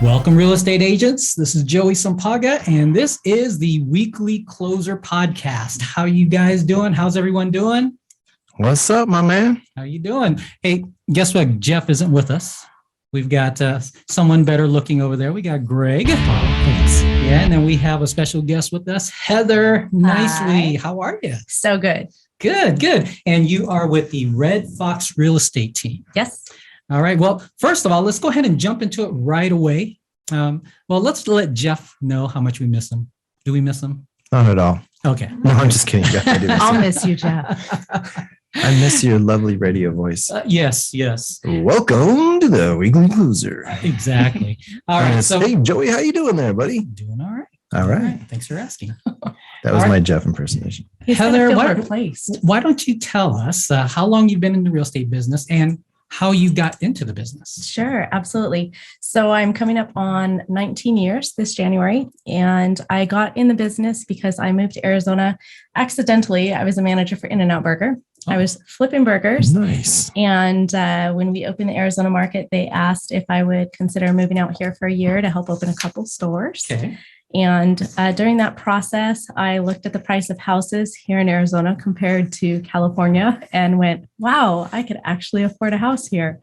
Welcome, real estate agents. This is Joey Sampaga, and this is the Weekly Closer Podcast. How you guys doing? How's everyone doing? What's up, my man? How you doing? Hey, guess what? Jeff isn't with us. We've got someone better looking over there. We got Greg. Oh, thanks. Yeah, and then we have a special guest with us, Heather Nicely. Hi. How are you? So good. Good. And you are with the Red Fox Real Estate Team. Yes. All right. Well, first of all, let's go ahead and jump into it right away. Let's let Jeff know how much we miss him. Do we miss him? Not at all. Okay. No, I'm just kidding. Jeff, I do miss I'll you. miss you, Jeff. I miss your lovely radio voice. Yes. Welcome to the Weekly Closer. Exactly. All right. So, hey, Joey, how you doing there, buddy? doing all right. All right. Thanks for asking. That was All right. my Jeff impersonation. He's Heather, gonna feel what- replaced. Why don't you tell us how long you've been in the real estate business and how you got into the business? Sure, absolutely. So I'm coming up on 19 years this January, and I got in the business because I moved to Arizona accidentally. I was a manager for In-N-Out Burger. I was flipping burgers. Nice. And when we opened the Arizona market, they asked if I would consider moving out here for a year to help open a couple stores. Okay. And during that process, I looked at the price of houses here in Arizona compared to California and went, wow, I could actually afford a house here.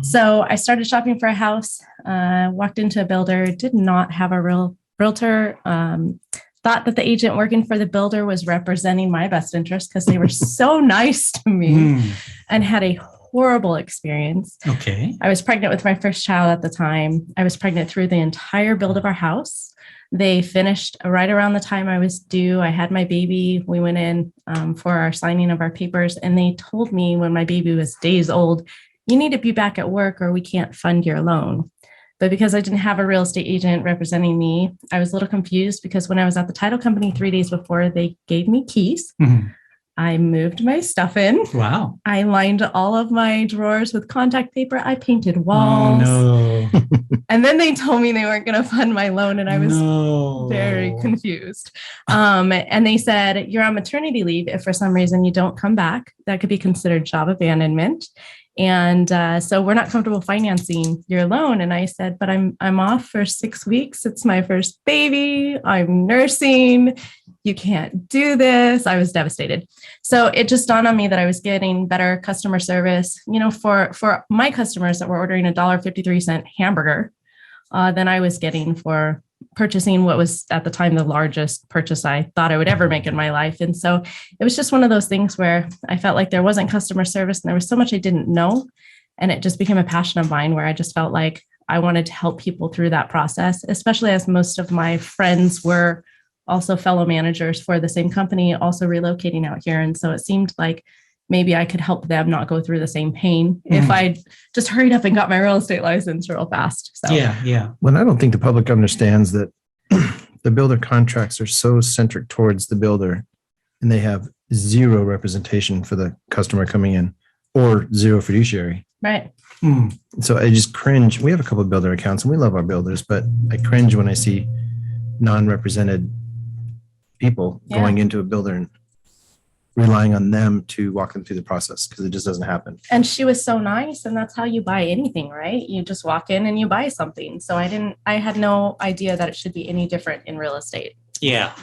So I started shopping for a house, walked into a builder, did not have a realtor, thought that the agent working for the builder was representing my best interest because they were so nice to me and had a horrible experience. Okay. I was pregnant with my first child at the time. I was pregnant through the entire build of our house. They finished right around the time I was due. I had my baby. We went in for our signing of our papers, and they told me when my baby was days old, you need to be back at work or we can't fund your loan. But because I didn't have a real estate agent representing me, I was a little confused because when I was at the title company 3 days before, they gave me keys. Mhm. I moved my stuff in. Wow. I lined all of my drawers with contact paper. I painted walls. Oh, no. And then they told me they weren't going to fund my loan. And I was very confused. And they said, you're on maternity leave. If for some reason you don't come back, that could be considered job abandonment. And so we're not comfortable financing your loan. And I said, but I'm off for 6 weeks. It's my first baby. I'm nursing. You can't do this. I was devastated. So it just dawned on me that I was getting better customer service, for my customers that were ordering $1.53 hamburger than I was getting for purchasing what was at the time the largest purchase I thought I would ever make in my life. And so it was just one of those things where I felt like there wasn't customer service and there was so much I didn't know. And it just became a passion of mine where I just felt like I wanted to help people through that process, especially as most of my friends were also fellow managers for the same company, also relocating out here. And so it seemed like maybe I could help them not go through the same pain if I just hurried up and got my real estate license real fast. So Yeah. Well, I don't think the public understands that the builder contracts are so centric towards the builder and they have zero representation for the customer coming in or zero fiduciary. Right. So I just cringe. We have a couple of builder accounts and we love our builders, but I cringe when I see non-represented people going into a builder and relying on them to walk them through the process because it just doesn't happen. And she was so nice. And that's how you buy anything, right? You just walk in and you buy something. So I had no idea that it should be any different in real estate. Yeah.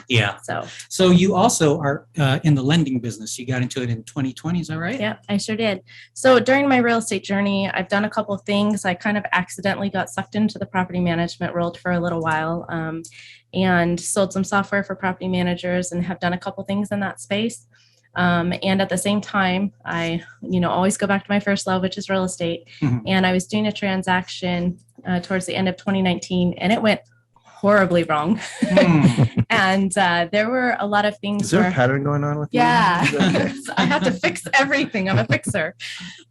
So you also are in the lending business. You got into it in 2020, is that right? yeah, I sure did. So during my real estate journey, I've done a couple of things. I kind of accidentally got sucked into the property management world for a little while and sold some software for property managers and have done a couple things in that space. And at the same time, I, always go back to my first love, which is real estate. And I was doing a transaction towards the end of 2019 and it went horribly wrong. And there were a lot of things. Is there a pattern going on with you? Yeah, I have to fix everything. I'm a fixer.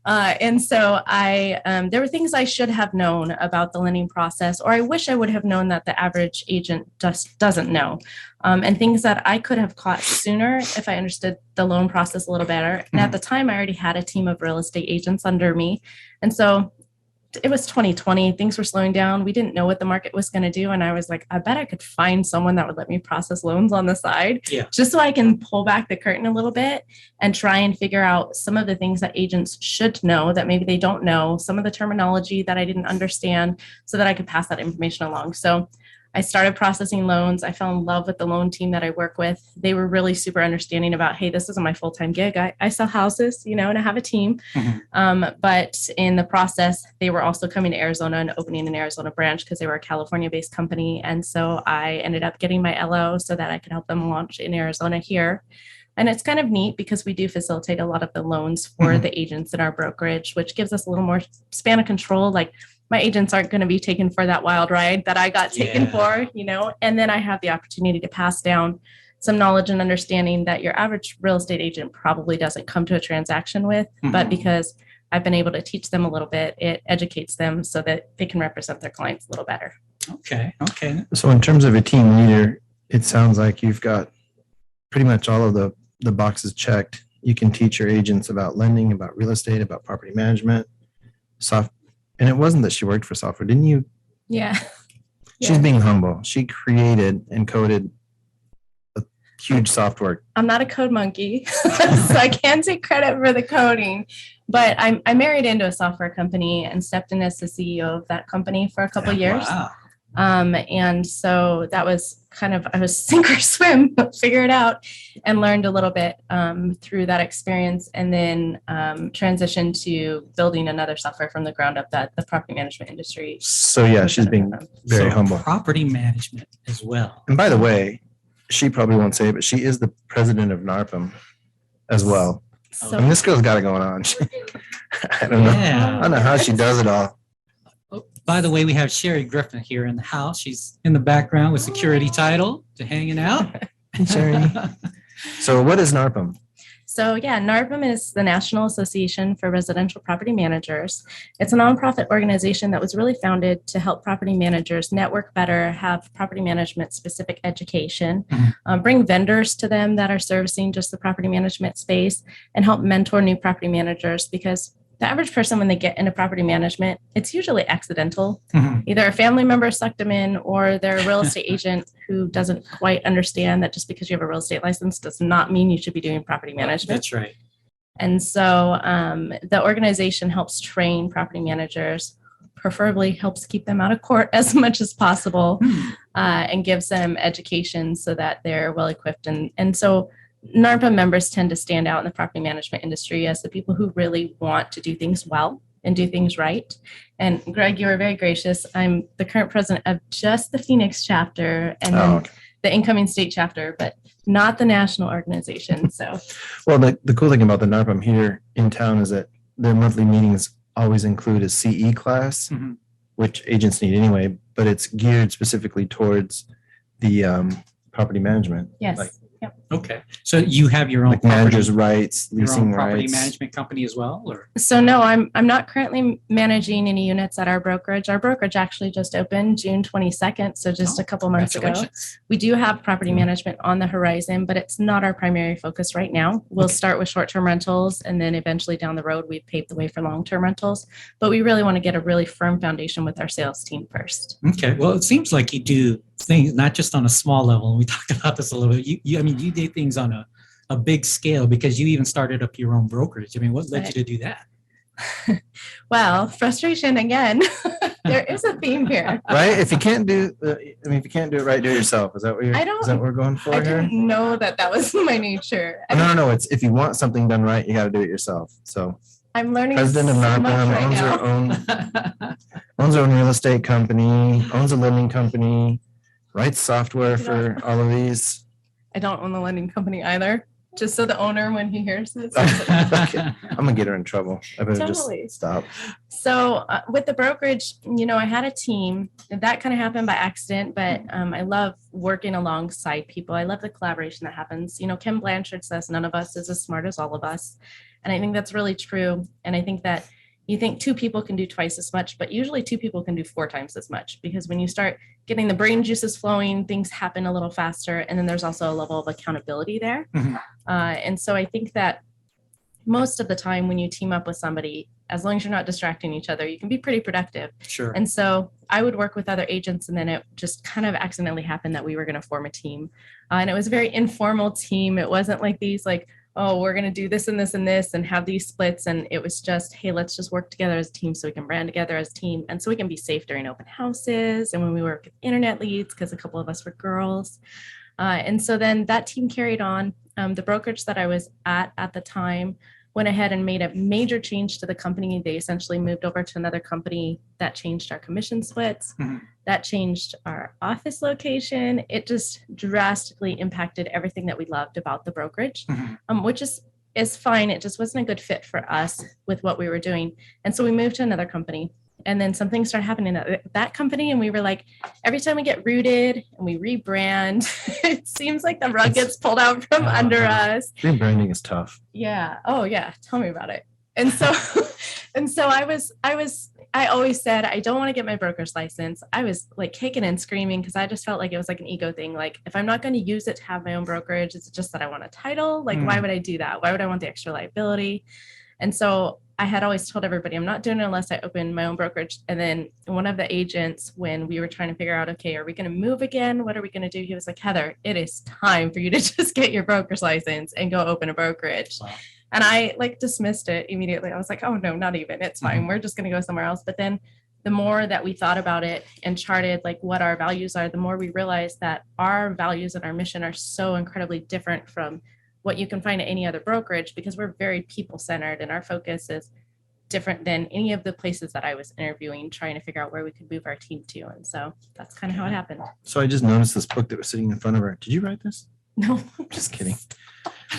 And so there were things I should have known about the lending process, or I wish I would have known that the average agent just doesn't know. And things that I could have caught sooner if I understood the loan process a little better. And at the time, I already had a team of real estate agents under me. And so it was 2020. Things were slowing down. We didn't know what the market was going to do. And I was like, I bet I could find someone that would let me process loans on the side, just so I can pull back the curtain a little bit and try and figure out some of the things that agents should know that maybe they don't know, some of the terminology that I didn't understand, so that I could pass that information along. So I started processing loans. I fell in love with the loan team that I work with. They were really super understanding about, hey, this isn't my full-time gig. I sell houses, and I have a team. But in the process, they were also coming to Arizona and opening an Arizona branch because they were a California-based company. And so I ended up getting my LO so that I could help them launch in Arizona here. And it's kind of neat because we do facilitate a lot of the loans for the agents in our brokerage, which gives us a little more span of control. Like, my agents aren't going to be taken for that wild ride that I got taken for, and then I have the opportunity to pass down some knowledge and understanding that your average real estate agent probably doesn't come to a transaction with, but because I've been able to teach them a little bit, it educates them so that they can represent their clients a little better. Okay. So in terms of a team leader, it sounds like you've got pretty much all of the boxes checked. You can teach your agents about lending, about real estate, about property management, and it wasn't that she worked for software, didn't you? Yeah. She's being humble. She created and coded a huge software. I'm not a code monkey, so I can't take credit for the coding. But I married into a software company and stepped in as the CEO of that company for a couple of years. Wow. And so that was I was sink or swim, figure it out, and learned a little bit through that experience, and then transitioned to building another software from the ground up that the property management industry. So yeah, she's being very humble. Property management as well. And by the way, she probably won't say it, but she is the president of Narpem as well. So, this girl's got it going on. I don't know. I don't know how she does it all. By the way, we have Sherry Griffin here in the house. She's in the background with security title to hanging out. Sherry. So what is Narpem? So NARPM is the National Association for Residential Property Managers. It's a nonprofit organization that was really founded to help property managers network better, have property management specific education, bring vendors to them that are servicing just the property management space, and help mentor new property managers, because the average person, when they get into property management, it's usually accidental. Either a family member sucked them in, or they're a real estate agent who doesn't quite understand that just because you have a real estate license does not mean you should be doing property management. That's right. And so the organization helps train property managers, preferably helps keep them out of court as much as possible, and gives them education so that they're well equipped. And so NARPM members tend to stand out in the property management industry as the people who really want to do things well and do things right. And Greg, you were very gracious. I'm the current president of just the Phoenix chapter, and then the incoming state chapter, but not the national organization. So, well, the cool thing about the NARPM here in town is that their monthly meetings always include a CE class, which agents need anyway, but it's geared specifically towards the property management. Yes. Okay. So you have your own managers' rights, leasing property rights. management company as well, or? So no, I'm not currently managing any units at our brokerage. Our brokerage actually just opened June 22nd, so just a couple months ago. We do have property management on the horizon, but it's not our primary focus right now. We'll start with short-term rentals, and then eventually down the road, we've paved the way for long-term rentals. But we really want to get a really firm foundation with our sales team first. Okay. Well, it seems like you do things not just on a small level. And we talked about this a little bit. You do things on a big scale, because you even started up your own brokerage. I mean, what led you to do that? Well, frustration again. There is a theme here. Right? If you can't do, if you can't do it right, do it yourself. Is that what is that what we're going for I here? didn't know that was my nature. No. It's if you want something done right, you got to do it yourself. So I'm learning. President of NARPM owns her own real estate company, owns a lending company, writes software for all of these. I don't own the lending company either. Just so the owner, when he hears this. Okay. I'm going to get her in trouble. I better Totally. just stop. So with the brokerage, I had a team. That kind of happened by accident, but I love working alongside people. I love the collaboration that happens. Kim Blanchard says none of us is as smart as all of us. And I think that's really true. And I think that you think two people can do twice as much, but usually two people can do 4 times as much, because when you start getting the brain juices flowing, things happen a little faster. And then there's also a level of accountability there. And so I think that most of the time when you team up with somebody, as long as you're not distracting each other, you can be pretty productive. Sure. And so I would work with other agents, and then it just kind of accidentally happened that we were going to form a team. And it was a very informal team. It wasn't like these like, oh, we're going to do this and this and this and have these splits. And it was just, hey, let's just work together as a team so we can brand together as a team. And so we can be safe during open houses and when we work with internet leads, because a couple of us were girls. And so then that team carried on. The brokerage that I was at the time went ahead and made a major change to the company. They essentially moved over to another company that changed our commission splits, that changed our office location. It just drastically impacted everything that we loved about the brokerage, which is fine. It just wasn't a good fit for us with what we were doing. And so we moved to another company. And then something started happening at that company. And we were like, every time we get rooted and we rebrand, it seems like the rug gets pulled out from under us. Rebranding is tough. Yeah. Oh yeah. Tell me about it. And so, I always said, I don't want to get my broker's license. I was like kicking and screaming because I just felt like it was like an ego thing. Like if I'm not going to use it to have my own brokerage, it's just that I want a title. Like, why would I do that? Why would I want the extra liability? And so I had always told everybody, I'm not doing it unless I open my own brokerage. And then one of the agents, when we were trying to figure out, okay, are we going to move again? What are we going to do? He was like, Heather, it is time for you to just get your broker's license and go open a brokerage. Wow. And I like dismissed it immediately. I was like, oh no, not even. It's fine. We're just going to go somewhere else. But then the more that we thought about it and charted like what our values are, the more we realized that our values and our mission are so incredibly different from what you can find at any other brokerage, because we're very people-centered and our focus is different than any of the places that I was interviewing, trying to figure out where we could move our team to. And so that's kind of how it happened. So I just noticed this book that was sitting in front of her. Did you write this? No. Just kidding.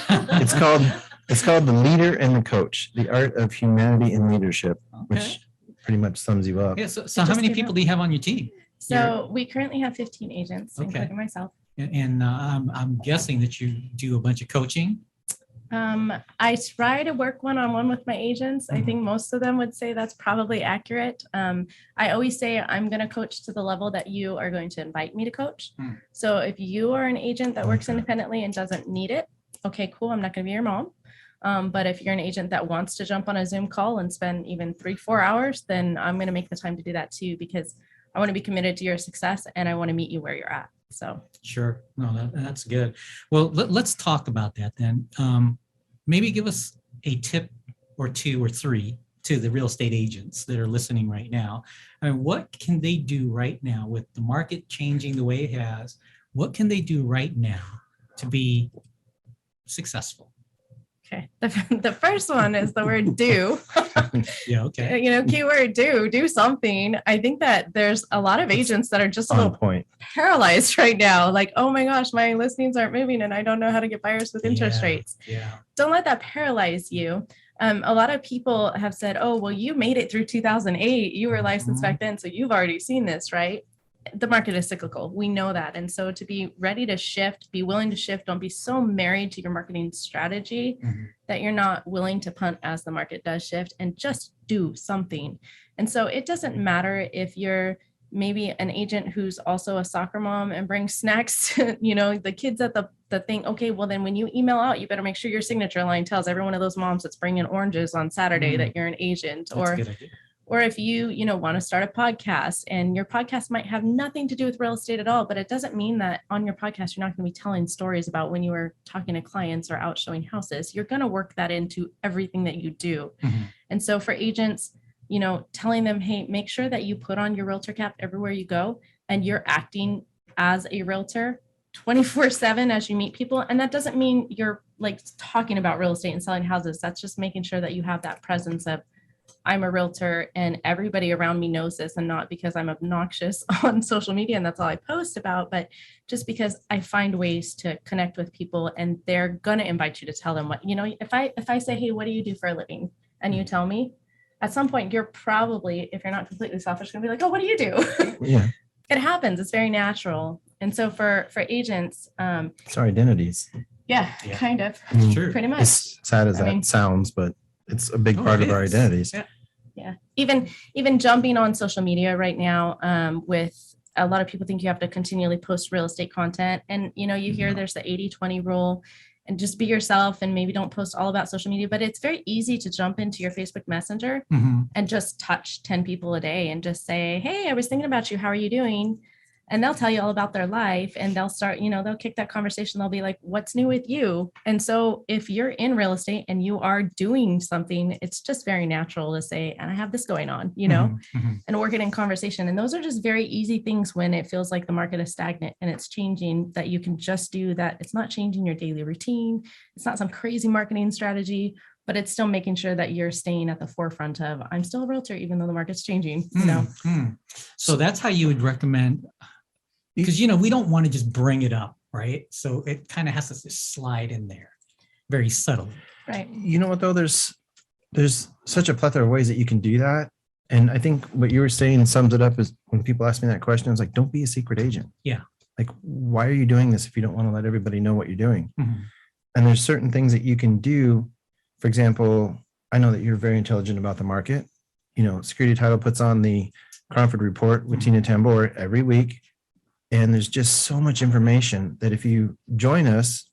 It's called The Leader and the Coach, The Art of Humanity and Leadership, which pretty much sums you up. Yeah. So how many people do you have on your team? So we currently have 15 agents, including myself. And I'm guessing that you do a bunch of coaching. I try to work one-on-one with my agents. I think most of them would say that's probably accurate. I always say I'm going to coach to the level that you are going to invite me to coach. So if you are an agent that works independently and doesn't need it, okay, cool. I'm not going to be your mom. But if you're an agent that wants to jump on a Zoom call and spend even 3-4 hours, then I'm going to make the time to do that too, because I want to be committed to your success and I want to meet you where you're at. So sure. No, that's good. Well, let's talk about that then. Maybe give us a tip or 2 or 3 to the real estate agents that are listening right now. I mean, what can they do right now with the market changing the way it has? What can they do right now to be successful? Okay. The first one is the word do. Yeah. Okay. Keyword do something. I think that there's a lot of agents that are just a little paralyzed right now. Like, oh my gosh, my listings aren't moving and I don't know how to get buyers with interest rates. Yeah. Don't let that paralyze you. A lot of people have said, oh, well, you made it through 2008. You were licensed back then, so you've already seen this, right? The market is cyclical. We know that. And so to be ready to shift, be willing to shift, don't be so married to your marketing strategy that you're not willing to punt as the market does shift, and just do something. And so it doesn't matter if you're maybe an agent who's also a soccer mom and brings snacks to, the kids at the thing. Okay, well then when you email out, you better make sure your signature line tells every one of those moms that's bringing oranges on Saturday that you're an agent. That's a good idea. Or if you want to start a podcast, and your podcast might have nothing to do with real estate at all, but it doesn't mean that on your podcast, you're not going to be telling stories about when you were talking to clients or out showing houses. You're going to work that into everything that you do. And so for agents, telling them, hey, make sure that you put on your realtor cap everywhere you go, and you're acting as a realtor 24/7 as you meet people. And that doesn't mean you're like talking about real estate and selling houses. That's just making sure that you have that presence of, I'm a realtor and everybody around me knows this, and not because I'm obnoxious on social media and that's all I post about, but just because I find ways to connect with people and they're going to invite you to tell them what, if I say, hey, what do you do for a living? And you tell me, at some point, you're probably, if you're not completely selfish, going to be like, oh, what do you do? Yeah. It happens. It's very natural. And so for agents, it's our identities. Yeah, kind of. Sure. Pretty much. As sad as that sounds, but it's a big part of our identities. Yeah. Even jumping on social media right now, with a lot of people think you have to continually post real estate content. And, you hear there's the 80-20 rule. and just be yourself and maybe don't post all about social media. But it's very easy to jump into your Facebook Messenger and just touch 10 people a day and just say, hey, I was thinking about you. How are you doing? And they'll tell you all about their life, and they'll start, they'll kick that conversation. They'll be like, what's new with you? And so if you're in real estate and you are doing something, it's just very natural to say, and I have this going on, and work it in conversation. And those are just very easy things when it feels like the market is stagnant and it's changing, that you can just do that. It's not changing your daily routine. It's not some crazy marketing strategy, but it's still making sure that you're staying at the forefront of, I'm still a realtor, even though the market's changing, So that's how you would recommend, because, we don't want to just bring it up, right? So it kind of has to just slide in there very subtly. Right. You know what, though? There's such a plethora of ways that you can do that. And I think what you were saying sums it up is when people ask me that question, I was like, don't be a secret agent. Yeah. Like, why are you doing this if you don't want to let everybody know what you're doing? And there's certain things that you can do. For example, I know that you're very intelligent about the market. Security Title puts on the Crawford Report with Tina Tambor every week. And there's just so much information that if you join us,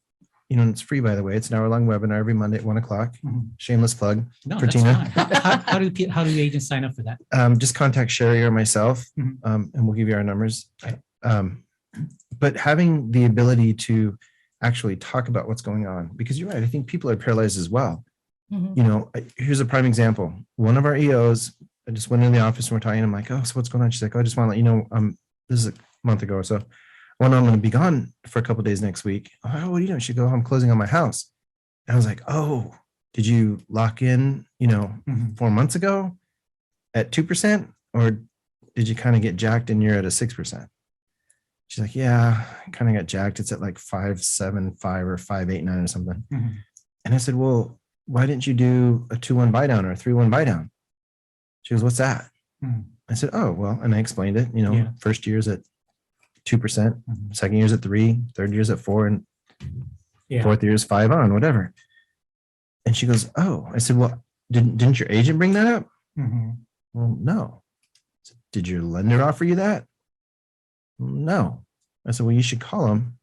it's free, by the way. It's an hour-long webinar every Monday at 1:00. Shameless plug for that's Tina. fine. How do agents sign up for that? Just contact Sherry or myself, and we'll give you our numbers. But having the ability to actually talk about what's going on, because you're right, I think people are paralyzed as well. Here's a prime example. One of our EOs, I just went in the office and we're talking. I'm like, oh, so what's going on? She's like, oh, I just want to let you know, this is a month ago or so. I'm going to be gone for a couple of days next week. Oh, what are you doing? She go, I'm closing on my house. And I was like, oh, did you lock in, 4 months ago at 2%? Or did you kind of get jacked and you're at a 6%? She's like, yeah, I kind of got jacked. It's at like 5.75 or 5.89 or something. And I said, well, why didn't you do a 2-1 buy down or a 3-1 buy down? She goes, what's that? I said, oh, well, and I explained it, first year's at 2%, second year's at 3%, third year's at 4%, and fourth year's 5 on, whatever. And she goes, oh, I said, well, didn't your agent bring that up? Well, no. I said, did your lender offer you that? No. I said, well, you should call him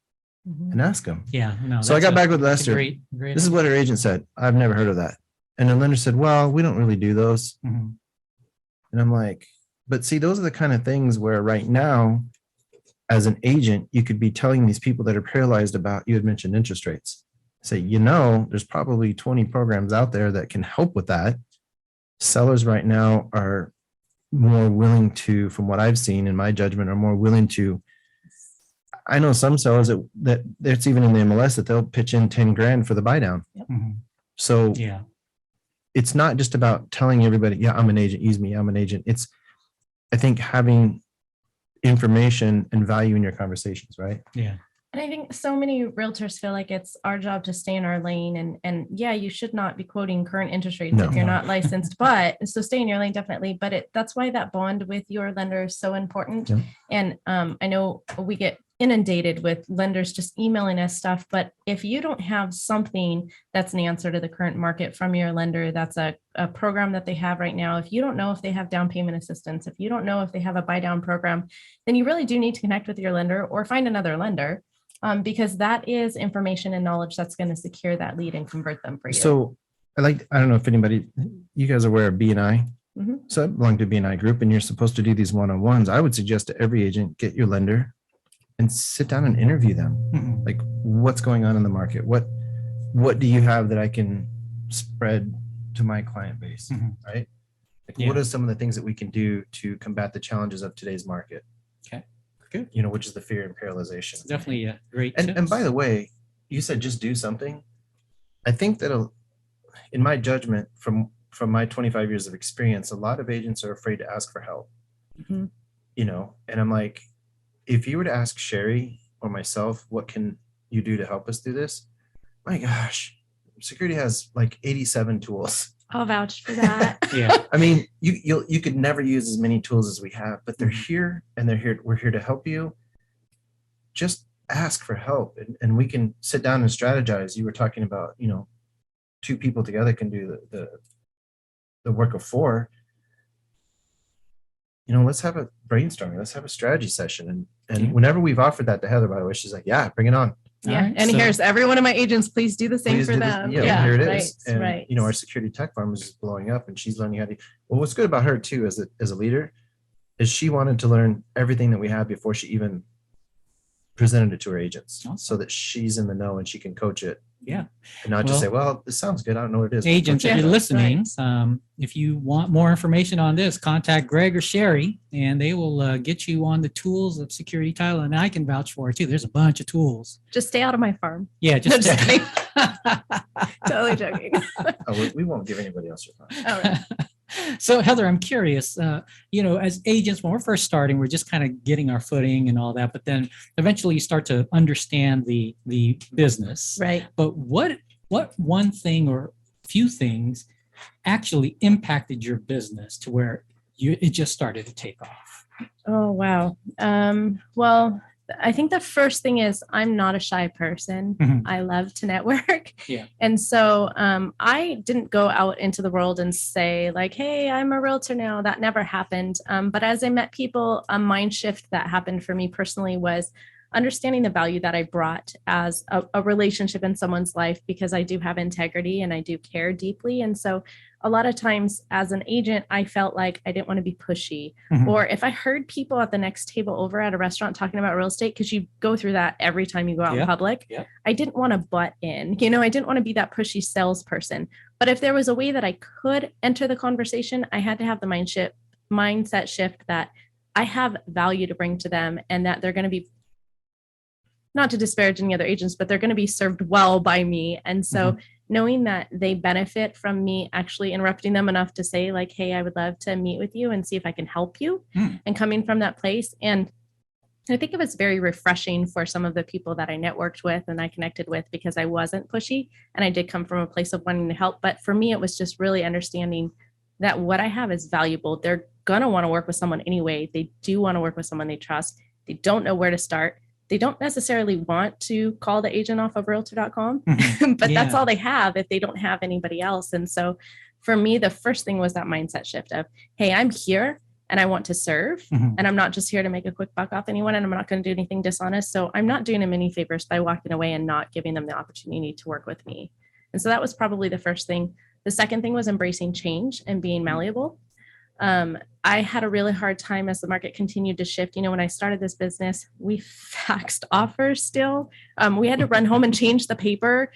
and ask him. Yeah. No. So I got back with Lester. Great this is what her agent said. I've never heard of that. And the lender said, well, we don't really do those. And I'm like, but see, those are the kind of things where right now, as an agent, you could be telling these people that are paralyzed about, you had mentioned interest rates. Say, there's probably 20 programs out there that can help with that. Sellers right now are more willing to, from what I've seen in my judgment, are more willing to. I know some sellers that it's even in the MLS that they'll pitch in 10 grand for the buy down. So it's not just about telling everybody, yeah, I'm an agent, use me, I'm an agent. It's, I think, having information and value in your conversations, right? Yeah. And I think so many realtors feel like it's our job to stay in our lane. And yeah, you should not be quoting current interest rates if you're not licensed, but so stay in your lane, definitely. But that's why that bond with your lender is so important. And I know we get inundated with lenders just emailing us stuff, but if you don't have something that's an answer to the current market from your lender, that's a program that they have right now. If you don't know if they have down payment assistance, if you don't know if they have a buy down program, then you really do need to connect with your lender or find another lender. Because that is information and knowledge that's going to secure that lead and convert them for you. So I don't know if you guys are aware of BNI. So I belong to a BNI group and you're supposed to do these one-on-ones. I would suggest to every agent, get your lender and sit down and interview them. Like, what's going on in the market? What do you have that I can spread to my client base, right? Like, what are some of the things that we can do to combat the challenges of today's market? Okay. Good. Which is the fear and paralyzation. It's definitely a great. And by the way, you said just do something. I think that in my judgment, from my 25 years of experience, a lot of agents are afraid to ask for help. And I'm like, if you were to ask Sherry or myself, what can you do to help us do this? My gosh, security has like 87 tools. I'll vouch for that. I mean, you could never use as many tools as we have, but they're here and we're here to help you. Just ask for help and we can sit down and strategize. You were talking about, 2 people together can do the work of 4. Let's have a brainstorming. Let's have a strategy session. And whenever we've offered that to Heather, by the way, she's like, yeah, bring it on. All Yeah. right, And so- here's every one of my agents, please do the same Please for do this. them. Yeah, here it right, is. And right. our security tech farm is just blowing up, and she's learning how to. Well, what's good about her too, as a leader, is she wanted to learn everything that we have before she even presented it to her agents, Awesome. so that she's in the know and she can coach it. Yeah. And not just say, well, this sounds good. I don't know what it is. but Agents, coach if it. you're listening, if you want more information on this, contact Greg or Sherry, and they will get you on the tools of security title. And I can vouch for it too. There's a bunch of tools. Just stay out of my farm. Yeah, No, just, just kidding. Totally joking. Oh, we won't give anybody else your phone. All right. So Heather, I'm curious, as agents, when we're first starting, we're just kind of getting our footing and all that, but then eventually you start to understand the business. Right. But what one thing or few things actually impacted your business to where it just started to take off? Oh, wow. Well, I think the first thing is I'm not a shy person. Mhm. I love to network. Yeah. And so I didn't go out into the world and say like, hey, I'm a realtor now. That never happened. But as I met people, a mind shift that happened for me personally was understanding the value that I brought as a relationship in someone's life, because I do have integrity and I do care deeply. And so a lot of times as an agent, I felt like I didn't want to be pushy. Mhm. Or if I heard people at the next table over at a restaurant talking about real estate, because you go through that every time you go out in public, I didn't want to butt in. I didn't want to be that pushy salesperson. But if there was a way that I could enter the conversation, I had to have the mindset shift that I have value to bring to them, and that they're going to be, not to disparage any other agents, but they're going to be served well by me. And so knowing that they benefit from me actually interrupting them enough to say like, hey, I would love to meet with you and see if I can help you, and coming from that place. And I think it was very refreshing for some of the people that I networked with and I connected with, because I wasn't pushy and I did come from a place of wanting to help. But for me, it was just really understanding that what I have is valuable. They're going to want to work with someone anyway. They do want to work with someone they trust. They don't know where to start. They don't necessarily want to call the agent off of realtor.com, but that's all they have if they don't have anybody else. And so for me, the first thing was that mindset shift of, hey, I'm here and I want to serve, and I'm not just here to make a quick buck off anyone, and I'm not going to do anything dishonest. So I'm not doing them any favors by walking away and not giving them the opportunity to work with me. And so that was probably the first thing. The second thing was embracing change and being malleable. I had a really hard time as the market continued to shift. When I started this business, we faxed offers still. We had to run home and change the paper,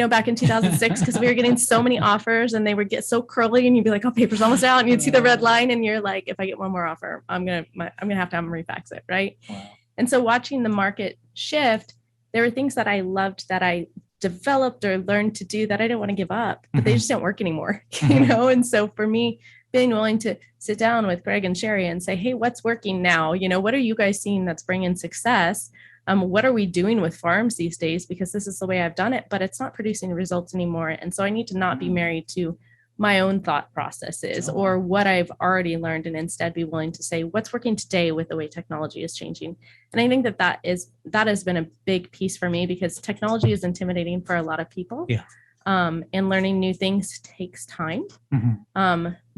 back in 2006, because we were getting so many offers and they would get so curly, and you'd be like, oh, paper's almost out. And you'd see the red line and you're like, if I get one more offer, I'm going to have to refax it. Right. Wow. And so watching the market shift, there were things that I loved that I developed or learned to do that I didn't want to give up, but they just didn't work anymore, And so for me, being willing to sit down with Greg and Sherry and say, hey, what's working now? What are you guys seeing that's bringing success? What are we doing with farms these days? Because this is the way I've done it, but it's not producing results anymore. And so I need to not be married to my own thought processes or what I've already learned, and instead be willing to say what's working today with the way technology is changing. And I think that has been a big piece for me, because technology is intimidating for a lot of people. Yeah. And learning new things takes time.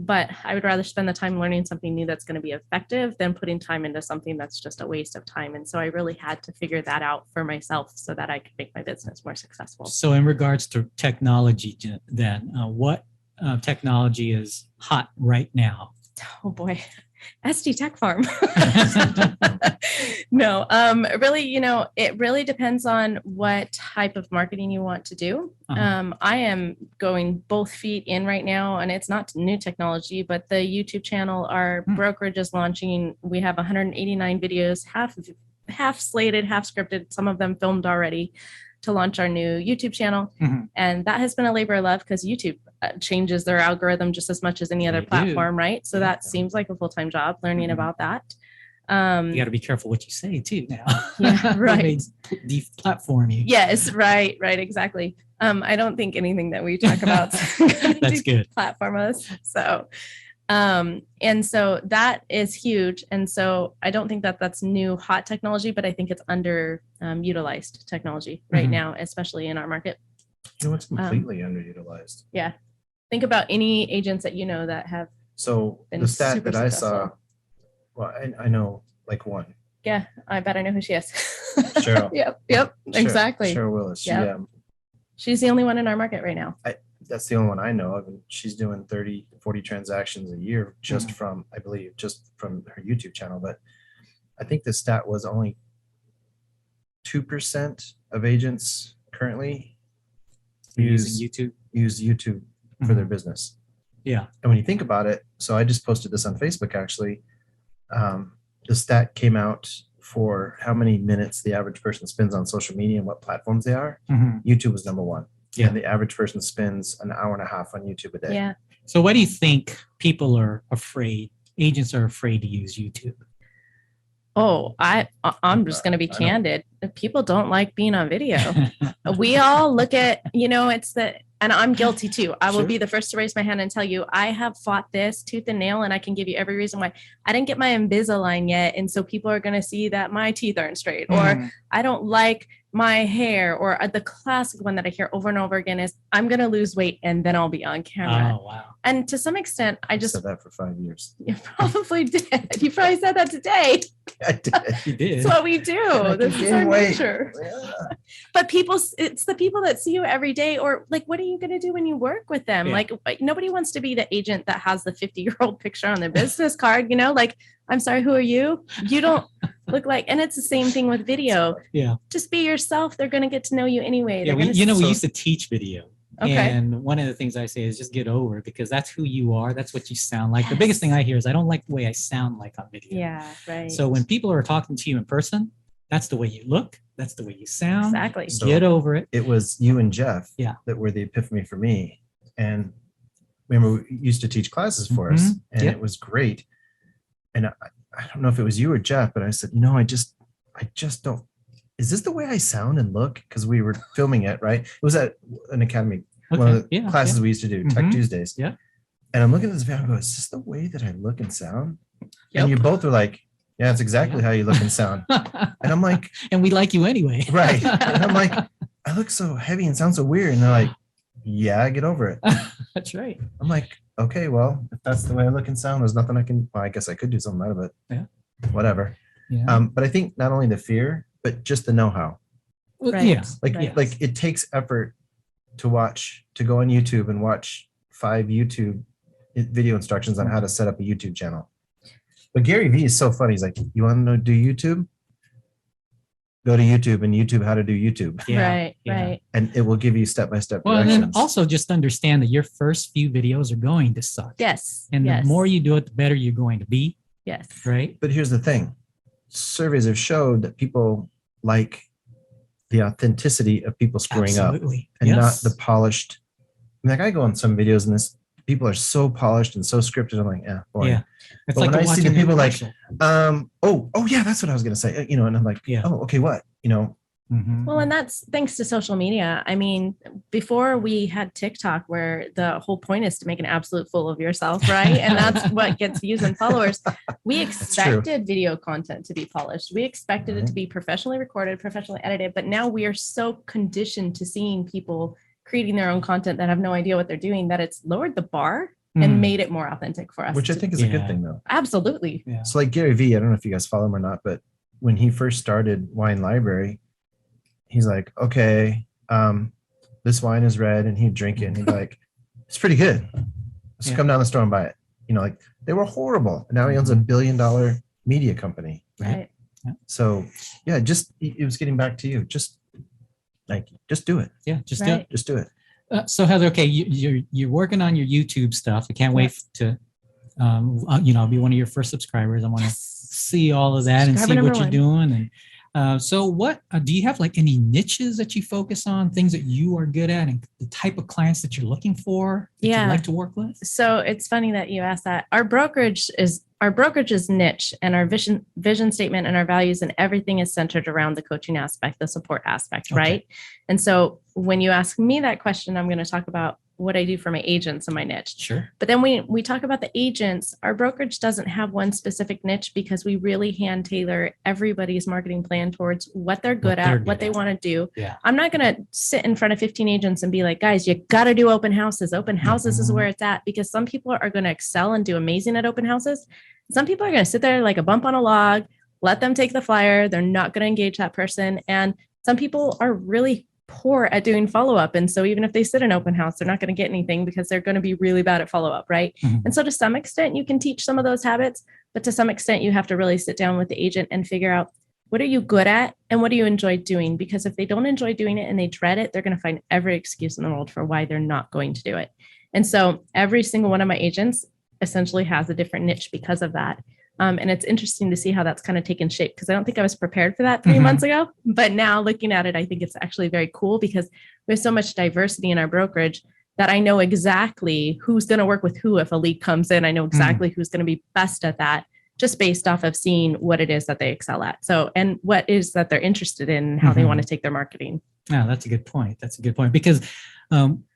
But I would rather spend the time learning something new that's going to be effective than putting time into something that's just a waste of time. And so I really had to figure that out for myself so that I could make my business more successful. So in regards to technology, then what technology is hot right now? Oh boy, SD Tech Farm. No, really, it really depends on what type of marketing you want to do. I am going both feet in right now, and it's not new technology, but the YouTube channel, our brokerage is launching. We have 189 videos, half slated, half scripted, some of them filmed already, to launch our new YouTube channel. And that has been a labor of love, because YouTube changes their algorithm just as much as any other platform, right? So that seems like a full-time job, learning about that. You got to be careful what you say too now. Yeah, right. Deplatform you. Yes, right, exactly. I don't think anything that we talk about That's good. Platform us. So, and so that is huge. And so I don't think that that's new hot technology, but I think it's utilized technology right now, especially in our market. It's completely underutilized. Yeah. Think about any agents that that have. So been the stat super that I successful. saw, well, I know like one. Yeah, I bet I know who she is. Cheryl. Yep, exactly. Cheryl Willis. Yep. She's the only one in our market right now. That's the only one I know of. And she's doing 30, 40 transactions a year just from, I believe, just from her YouTube channel. But I think the stat was only 2% of agents currently use YouTube for their business. Yeah. And when you think about it, so I just posted this on Facebook actually. The stat came out for how many minutes the average person spends on social media and what platforms they are. YouTube was number one. Yeah. And the average person spends an hour and a half on YouTube a day. Yeah. So why do you think people are afraid, agents are afraid to use YouTube? Oh, I'm just going to be candid. People don't like being on video. We all look at, it's and I'm guilty too. I will be the first to raise my hand and tell you, I have fought this tooth and nail, and I can give you every reason why. I didn't get my Invisalign yet. And so people are going to see that my teeth aren't straight, or I don't like my hair, or the classic one that I hear over and over again is I'm going to lose weight and then I'll be on camera. Oh, wow. And to some extent, I just said that for 5 years. You probably did. You probably said that today. I did. You did. It's what we do. This is our nature. Yeah. But it's the people that see you every day, or like, what are you going to do when you work with them? Yeah. Like nobody wants to be the agent that has the 50-year-old picture on their business card, like, I'm sorry, who are you? You don't look like, and it's the same thing with video. Yeah. Just be yourself. They're going to get to know you anyway. Yeah, we used to teach video. Okay. And one of the things I say is just get over it, because that's who you are. That's what you sound like. The biggest thing I hear is I don't like the way I sound like on video. Yeah, right. So when people are talking to you in person, that's the way you look. That's the way you sound. Exactly. Get over it. It was you and Jeff Yeah. that were the epiphany for me. And remember, we used to teach classes for us, and Yep. it was great. And I don't know if it was you or Jeff, but I said, I just don't. Is this the way I sound and look? Because we were filming it, right? It was at an academy, one of the classes we used to do, Tech Tuesdays. Yeah. And I'm looking at this video and I go, is this the way that I look and sound? Yep. And you both were like, yeah, it's exactly how you look and sound. And I'm like, and we like you anyway. right. And I'm like, I look so heavy and sound so weird. And they're like, yeah, get over it. That's right. I'm like, okay, well, if that's the way I look and sound, there's nothing I guess I could do something out of it. Yeah. Whatever. Yeah. But I think not only the fear, but just the know-how. Well, Right. Yeah. Like it takes effort to go on YouTube and watch 5 YouTube video instructions on how to set up a YouTube channel. But Gary Vee is so funny. He's like, you want to do YouTube? Go to YouTube and YouTube how to do YouTube. Yeah. Right. Yeah. Right. And it will give you step-by-step Well, and directions. then also just understand that your first few videos are going to suck. Yes. And yes. the more you do it, the better you're going to be. Yes. Right. But here's the thing. Surveys have showed that people like the authenticity of people screwing up Absolutely. and not Yes. the polished. Like I go on some videos and people are so polished and so scripted. I'm like, yeah, boring. Yeah. It's But like when I see the watching a people like, commercial. oh yeah, that's what I was gonna say. And I'm like, Yeah. oh, okay, what? Mhm. Well, and that's thanks to social media. I mean, before we had TikTok, where the whole point is to make an absolute fool of yourself, right? And that's what gets views and followers. We true. expected video content to be polished. We expected it to be professionally recorded, professionally edited. But now we are so conditioned to seeing people creating their own content that have no idea what they're doing, that it's lowered the bar and made it more authentic for us. Which I think is a good thing though. Absolutely. Yeah. So like Gary Vee, I don't know if you guys follow him or not, but when he first started Wine Library, he's like, okay, this wine is red, and he'd drink it and he'd be like, it's pretty good. Let's come down the store and buy it. Mm-hmm. They were horrible. And now he owns $1 billion media company. Right. So yeah, it was getting back to you. Just do it. Yeah. Just Right. Just do it. So Heather, okay, you're working on your YouTube stuff. I can't wait to, I'll be one of your first subscribers. I want to see all of that and see Subscriber what you're number doing. And so what, do you have like any niches that you focus on, things that you are good at, and the type of clients that you're looking for that Yeah. you like to work with? So it's funny that you asked that. Our brokerage is niche, and our vision statement and our values and everything is centered around the coaching aspect, the support aspect, Okay. right? And so when you ask me that question, I'm going to talk about what I do for my agents and my niche. Sure. But then we talk about the agents. Our brokerage doesn't have one specific niche, because we really hand tailor everybody's marketing plan towards what they're good at, what they want to do. Yeah. I'm not going to sit in front of 15 agents and be like, guys, you got to do open houses. Open houses is where it's at, because some people are going to excel and do amazing at open houses. Some people are going to sit there like a bump on a log, let them take the flyer. They're not going to engage that person. And some people are really poor at doing follow-up. And so even if they sit in open house, they're not going to get anything because they're going to be really bad at follow-up, right? Mhm. And so to some extent, you can teach some of those habits, but to some extent, you have to really sit down with the agent and figure out, what are you good at and what do you enjoy doing? Because if they don't enjoy doing it and they dread it, they're going to find every excuse in the world for why they're not going to do it. And so every single one of my agents essentially has a different niche because of that. And it's interesting to see how that's kind of taken shape, because I don't think I was prepared for that 3 Mhm. months ago. But now looking at it, I think it's actually very cool because there's so much diversity in our brokerage that I know exactly who's going to work with who. If a lead comes in, I know exactly who's going to be best at that, just based off of seeing what it is that they excel at. So, and what is that they're interested in and how they Mhm. want to take their marketing. Yeah, that's a good point. That's a good point, because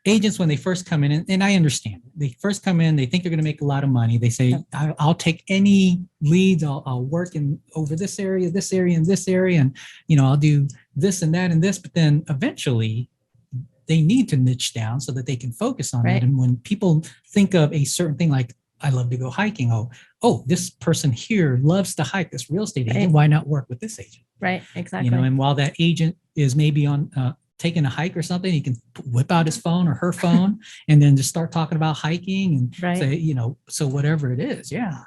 agents, when they first come in, and I understand, they first come in, they think they're going to make a lot of money. They say, I'll take any leads. I'll work in over this area, and this area, and I'll do this and that and this. But then eventually, they need to niche down so that they can focus on Right. that. And when people think of a certain thing, like I love to go hiking, oh, this person here loves to hike, this real estate agent. Right. Why not work with this agent? Right. Exactly. And while that agent is maybe on taking a hike or something, he can whip out his phone or her phone and then just start talking about hiking and Right. say, so whatever it is. Yeah.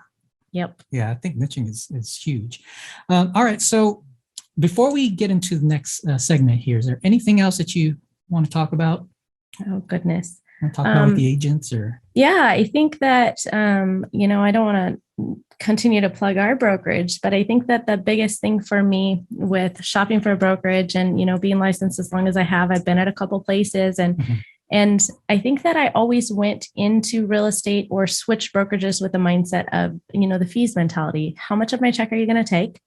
Yep. Yeah. I think niching is huge. All right. So before we get into the next segment here, is there anything else that you want to talk about? Oh, goodness. Talk about with the agents or? Yeah, I think that, I don't want to continue to plug our brokerage, but I think that the biggest thing for me with shopping for a brokerage and, being licensed as long as I have, I've been at a couple places and Mhm. and I think that I always went into real estate or switched brokerages with the mindset of, the fees mentality. How much of my check are you going to take?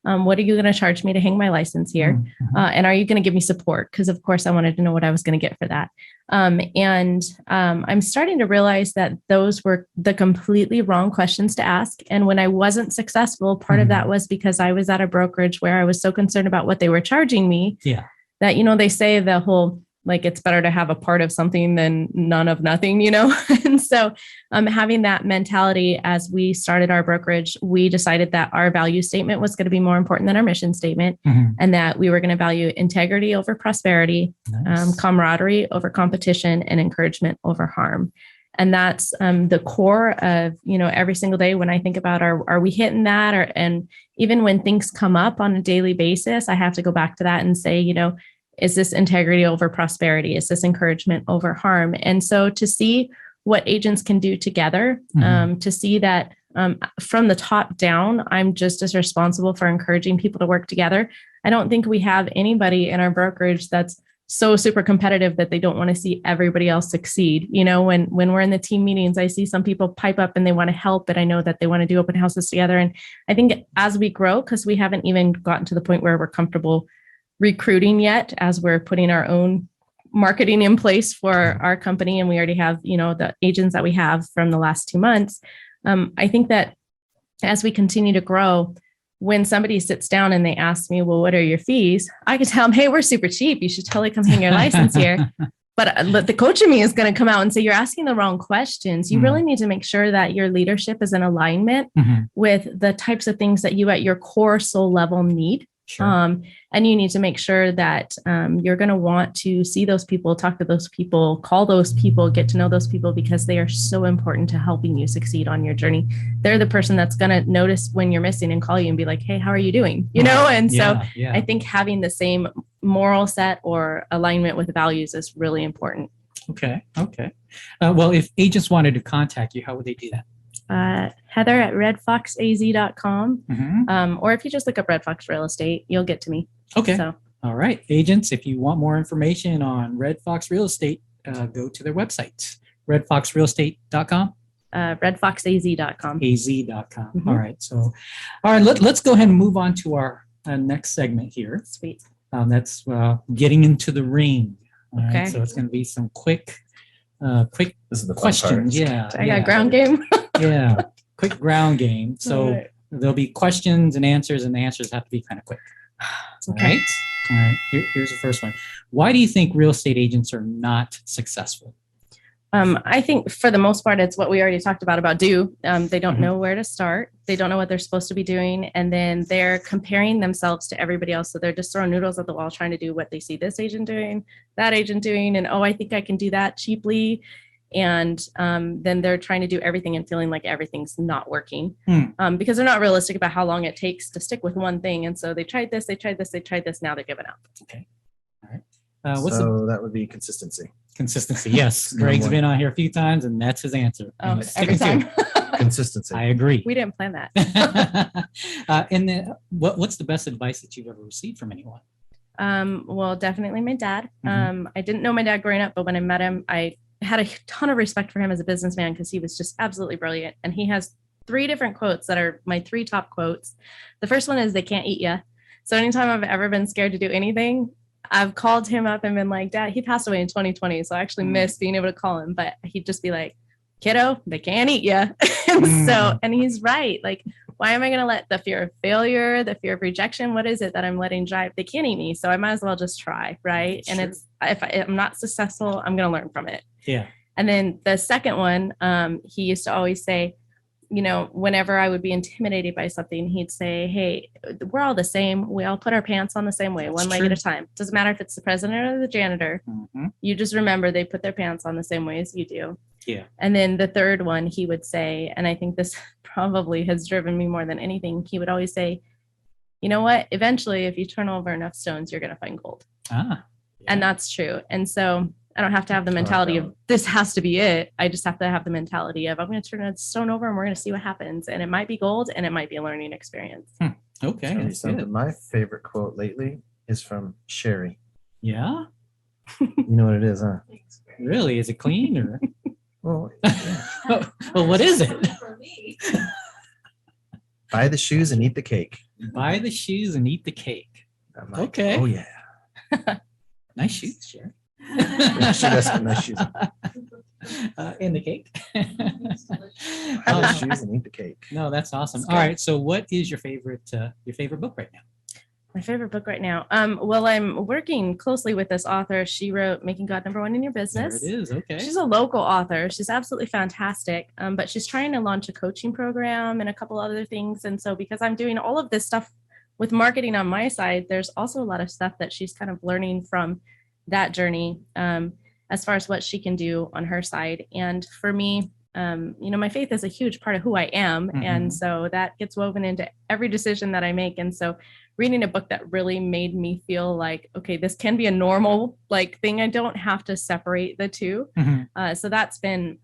What are you going to charge me to hang my license here? Mhm. And are you going to give me support? Because of course I wanted to know what I was going to get for that. I'm starting to realize that those were the completely wrong questions to ask. And when I wasn't successful, part of that was because I was at a brokerage where I was so concerned about what they were charging me Yeah. that, they say the whole, like, it's better to have a part of something than none of nothing, And so having that mentality as we started our brokerage, we decided that our value statement was going to be more important than our mission statement, Mhm. and that we were going to value integrity over prosperity, Nice. camaraderie over competition, and encouragement over harm. And that's the core of, every single day when I think about, are we hitting that? And even when things come up on a daily basis, I have to go back to that and say, is this integrity over prosperity? Is this encouragement over harm? And so to see what agents can do together, to see that from the top down, I'm just as responsible for encouraging people to work together. I don't think we have anybody in our brokerage that's so super competitive that they don't want to see everybody else succeed. When we're in the team meetings, I see some people pipe up and they want to help, but I know that they want to do open houses together. And I think as we grow, because we haven't even gotten to the point where we're comfortable recruiting yet, as we're putting our own marketing in place for our company, and we already have, the agents that we have from the last 2 months. I think that as we continue to grow, when somebody sits down and they ask me, well, what are your fees? I can tell them, hey, we're super cheap. You should totally come hang your license here. But the coach in me is going to come out and say, you're asking the wrong questions. You really need to make sure that your leadership is in alignment with the types of things that you at your core soul level need. Sure. And you need to make sure that you're going to want to see those people, talk to those people, call those people, get to know those people, because they are so important to helping you succeed on your journey. They're the person that's going to notice when you're missing and call you and be like, hey, how are you doing? And so I think having the same moral set or alignment with values is really important. Okay. Well, if agents wanted to contact you, how would they do that? Heather at redfoxaz.com. Mhm. Or if you just look up Red Fox Real Estate, you'll get to me. Okay. So, all right. Agents, if you want more information on Red Fox Real Estate, go to their website, redfoxrealestate.com. redfoxaz.com. az.com. Mhm. All right. So, all right, let's go ahead and move on to our next segment here. Sweet. That's getting into the ring. All right. Okay. So it's going to be some quick This is the fun questions. part. Yeah. I got ground game. Yeah. Quick ground game. So All right. there'll be questions and answers, and the answers have to be kind of quick. Okay. All right. Here's the first one. Why do you think real estate agents are not successful? I think for the most part, it's what we already talked about do. They don't Mhm. know where to start. They don't know what they're supposed to be doing. And then they're comparing themselves to everybody else. So they're just throwing noodles at the wall, trying to do what they see this agent doing, that agent doing. And, oh, I think I can do that cheaply. And then they're trying to do everything and feeling like everything's not working because they're not realistic about how long it takes to stick with one thing. And so they tried this, they tried this, they tried this. Now they're giving up. Okay. All right. What's So that would be consistency. consistency? Yes. Number Greg's one. been on here a few times and that's his answer. And he's Every sticking to time. it. Consistency. I agree. We didn't plan that. And then what's the best advice that you've ever received from anyone? Well, definitely my dad. Mhm. I didn't know my dad growing up, but when I met him, I had a ton of respect for him as a businessman because he was just absolutely brilliant. And he has 3 different quotes that are my 3 top quotes. The first one is, they can't eat you. So anytime I've ever been scared to do anything, I've called him up and been like, Dad, he passed away in 2020. So I actually missed being able to call him, but he'd just be like, kiddo, they can't eat you. And he's right. Like, why am I going to let the fear of failure, the fear of rejection, what is it that I'm letting drive? They can't eat me. So I might as well just try. Right. And it's, if I'm not successful, I'm going to learn from it. Yeah. And then the second one, he used to always say, you know, whenever I would be intimidated by something, he'd say, hey, we're all the same. We all put our pants on the same way, one leg at a time. Doesn't matter if it's the president or the janitor. Mhm. You just remember they put their pants on the same way as you do. Yeah. And then the third one he would say, and I think this probably has driven me more than anything, he would always say, you know what, eventually, if you turn over enough stones, you're going to find gold. Ah. Yeah. And that's true. And so I don't have to have the mentality of this has to be it. I just have to have the mentality of I'm going to turn a stone over and we're going to see what happens. And it might be gold and it might be a learning experience. Okay. Tell you That's something. good. My favorite quote lately is from Sherry. Yeah. You know what it is, huh? Really? Is it clean or? Well, Well, what is it? buy the shoes and eat the cake. Buy the shoes and eat the cake. I'm like, Okay. oh yeah. Nice shoes, Sherry. Yeah, she does have nice shoes. And the cake. Buy the shoes and eat the cake. No, that's awesome. That's All good. right. So what is your favorite book right now? My favorite book right now. Well, I'm working closely with this author. She wrote Making God Number One in Your There Business. it is. Okay. She's a local author. She's absolutely fantastic. But she's trying to launch a coaching program and a couple other things. And so because I'm doing all of this stuff with marketing on my side, there's also a lot of stuff that she's kind of learning from that journey as far as what she can do on her side. And for me, you know, my faith is a huge part of who I am. Mhm. And so that gets woven into every decision that I make. And so reading a book that really made me feel like, okay, this can be a normal like thing. I don't have to separate the two. Mhm. So that's been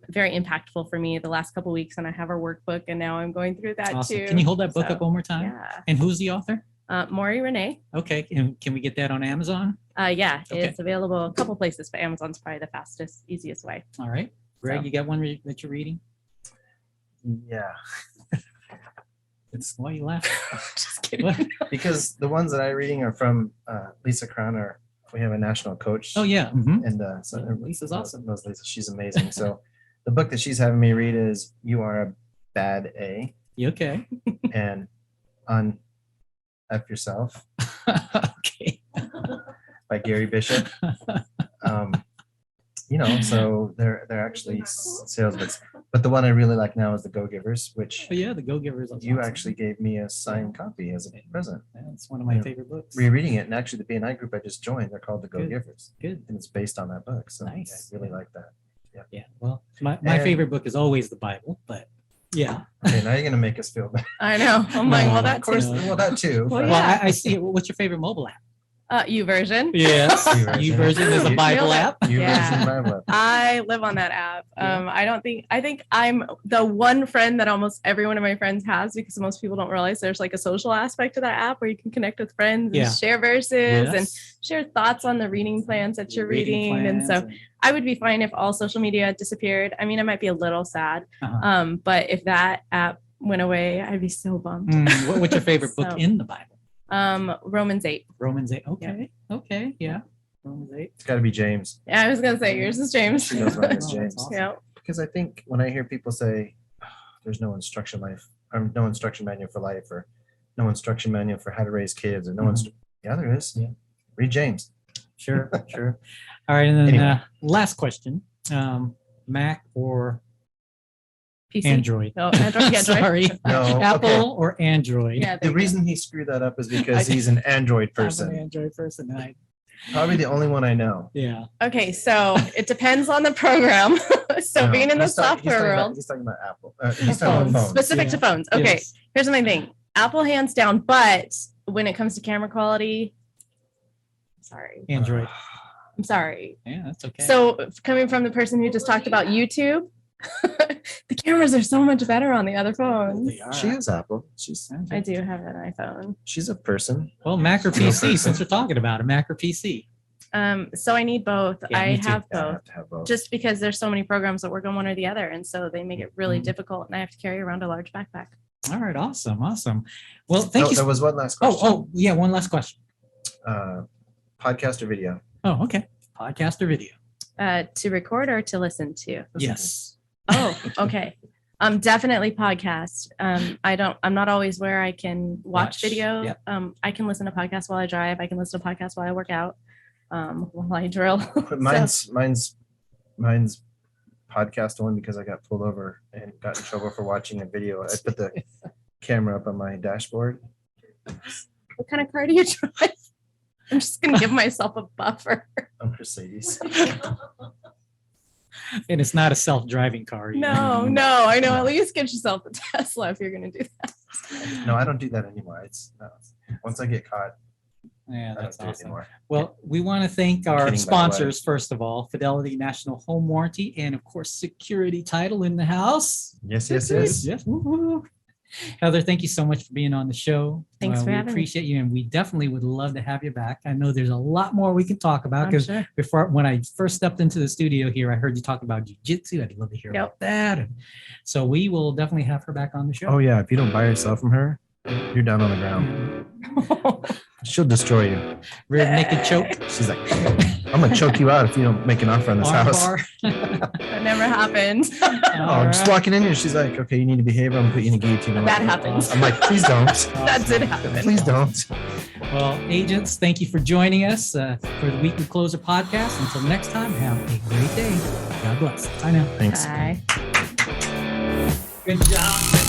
very impactful for me the last couple of weeks. And I have our workbook and now I'm going through that Awesome. too. Can you hold that book So, up one more time? Yeah. And who's the author? Maury Renee. Okay. And can we get that on Amazon? Yeah, Okay. it's available a couple places, but Amazon's probably the fastest, easiest way. All right. Greg, So. you got one that you're reading? Yeah. It's Why are you laughing? Just kidding. What? because the ones that I'm reading are from Lisa Crown, or we have a national coach. Oh, yeah. Mhm. And so Yeah, Lisa's awesome. knows Lisa. She's amazing. So the book that she's having me read is You Are a Bad A You okay? and On F Yourself Okay. by Gary Bishop. You know, so they're actually sales books. But the one I really like now is The Go-Givers, which Oh, yeah. The Go-Givers. is you awesome. actually gave me a signed copy as a present. That's one of my Yeah. favorite books. Rereading it, and actually the BNI group I just joined, they're called The Good. Go-Givers, Good. and it's based on that book. So Nice. I really like that. Yeah. Well, my And- favorite book is always the Bible, but yeah. Okay, now you're gonna make us feel bad. I know. I'm like, No, well, of that's Of course, No. well that too. Well, but- Well, yeah. I see. What's your favorite mobile app? YouVersion. Yes. YouVersion. YouVersion is a You- Bible Nailed it. app. You Yeah. version Bible. I live on that app. I think I'm the one friend that almost every one of my friends has because most people don't realize there's like a social aspect to that app where you can connect with friends Yeah. and share verses and Yes. share thoughts on the reading plans that you're Reading reading. And so plans I would be fine if all social media disappeared. I mean, I might be a little sad. Uh-huh. But if that app went away, I'd be so bummed. What's your favorite book So- in the Bible? Romans 8. Romans 8. Okay. Okay. Yeah. Romans 8. It's got to be James, Yeah, I was gonna say yours is James. She knows mine is Oh, James. that's awesome. Yeah. because I think when I hear people say there's no instruction no instruction manual for life, or no instruction manual for how to raise kids, or yeah, there is. Yeah. Read James. Sure. Sure. All right. And then Anyway. last question. Mac or PC. Android? No, Android. Sorry. No, Apple okay. or Android? Yeah. The reason he screwed that up is because he's an Android I'm an person. Android person. And Probably the only one I know. yeah. Okay, so it depends on the program. So No, being in the he's talking- software world, He's talking about Apple. He's talking about phones. specific to Yeah. phones. Okay, Yes. here's my thing. Apple hands down, but when it comes to camera quality, sorry. Android. I'm sorry. Yeah, that's okay. So coming from the person who just talked about YouTube, the cameras are so much better on the other phones. They are. She has Apple. I do have an iPhone. She's a person. Well, Mac or PC, since we're talking about it, Mac or PC. So I need both. Yeah, I me too. have Yeah, I both. have to have both. Just because there's so many programs that work on one or the other. And so they make it really Mhm. difficult and I have to carry around a large backpack. All right, awesome. Well, thank you. There was one last Oh, question. yeah, one last question. Podcast or video? Oh, okay. Podcast or video? To record or to listen to? Yes. Oh, okay. Definitely podcast. I'm not always where I can watch video. Yep. I can listen to podcasts while I drive. I can listen to podcasts while I work out, while I drill. But mine's podcast only because I got pulled over and got in trouble for watching a video. I put the camera up on my dashboard. What kind of car do you drive? I'm just gonna give myself a buffer. A Mercedes. And it's not a self-driving car. either. No, I know. At least get yourself a Tesla if you're gonna do that. No, I don't do that anymore. Once I get caught, Yeah, I that's don't do it awesome. anymore. Well, we want to thank our kidding, by the way. sponsors, first of all, Fidelity National Home Warranty, and of course, Security Title in the house. Yes. Yes. Woo-hoo. Heather, thank you so much for being on the show. Thanks for we having me. appreciate you, and we definitely would love to have you back. I know there's a lot more we can talk about I'm because sure. when I first stepped into the studio here, I heard you talk about jujitsu. I'd love to hear Yep. about that. And so we will definitely have her back on the show. Oh yeah, if you don't buy yourself from her, you're down on the ground. She'll destroy you. Rear naked choke. She's like, I'm gonna choke you out if you don't make an offer on this arm house. bar. That never happened. Oh, I'm just walking in here. She's like, okay, you need to behave. I'm gonna put you in a guillotine. I'm That like, happens. I'm like, please don't. That did happen. Please don't. Well, agents, thank you for joining us for the Weekly Closer podcast. Until next time, have a great day. God bless. Bye now. Thanks. Bye. Good job.